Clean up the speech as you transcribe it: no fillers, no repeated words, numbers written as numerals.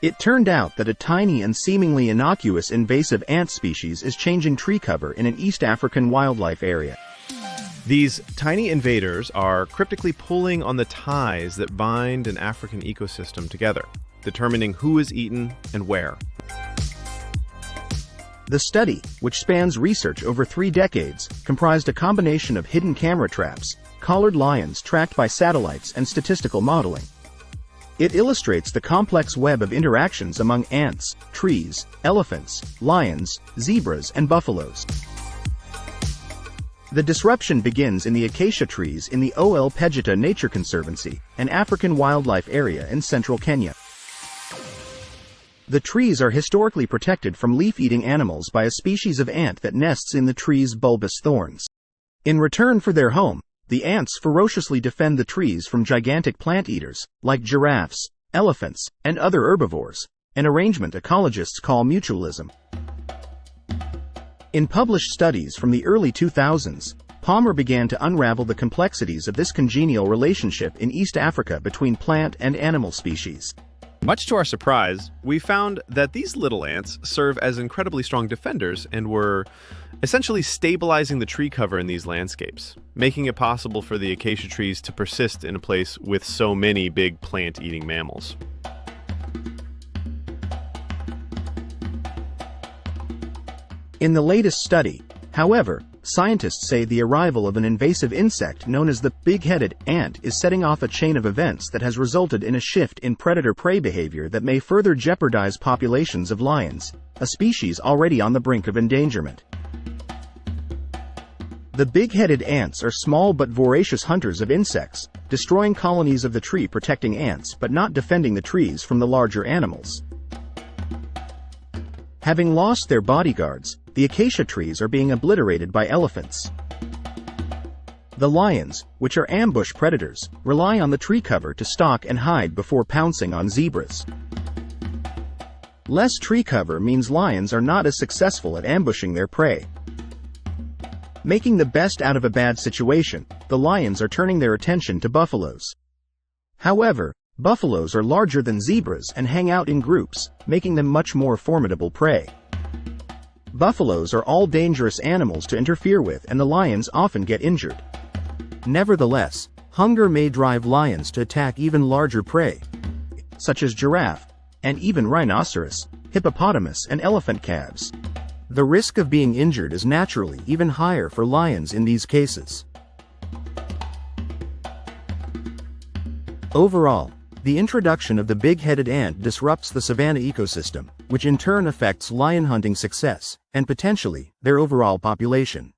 It turned out that a tiny and seemingly innocuous invasive ant species is changing tree cover in an East African wildlife area. These tiny invaders are cryptically pulling on the ties that bind an African ecosystem together, determining who is eaten and where. The study, which spans research over 3 decades, comprised a combination of hidden camera traps, collared lions tracked by satellites, and statistical modeling. It illustrates the complex web of interactions among ants, trees, elephants, lions, zebras, and buffaloes. The disruption begins in the acacia trees in the Ol Pejeta Nature Conservancy, an African wildlife area in central Kenya. The trees are historically protected from leaf-eating animals by a species of ant that nests in the tree's bulbous thorns. In return for their home, the ants ferociously defend the trees from gigantic plant eaters, like giraffes, elephants, and other herbivores, an arrangement ecologists call mutualism. In published studies from the early 2000s, Palmer began to unravel the complexities of this congenial relationship in East Africa between plant and animal species. Much to our surprise, we found that these little ants serve as incredibly strong defenders and were essentially stabilizing the tree cover in these landscapes, making it possible for the acacia trees to persist in a place with so many big plant-eating mammals. In the latest study, however, scientists say the arrival of an invasive insect known as the big-headed ant is setting off a chain of events that has resulted in a shift in predator-prey behavior that may further jeopardize populations of lions, a species already on the brink of endangerment. The big-headed ants are small but voracious hunters of insects, destroying colonies of the tree-protecting ants but not defending the trees from the larger animals. Having lost their bodyguards, the acacia trees are being obliterated by elephants. The lions, which are ambush predators, rely on the tree cover to stalk and hide before pouncing on zebras. Less tree cover means lions are not as successful at ambushing their prey. Making the best out of a bad situation, the lions are turning their attention to buffaloes. However, buffaloes are larger than zebras and hang out in groups, making them much more formidable prey. Buffaloes are all dangerous animals to interfere with, and the lions often get injured. Nevertheless, hunger may drive lions to attack even larger prey, such as giraffe, and even rhinoceros, hippopotamus, and elephant calves. The risk of being injured is naturally even higher for lions in these cases. Overall, the introduction of the big-headed ant disrupts the savanna ecosystem, which in turn affects lion hunting success, and potentially, their overall population.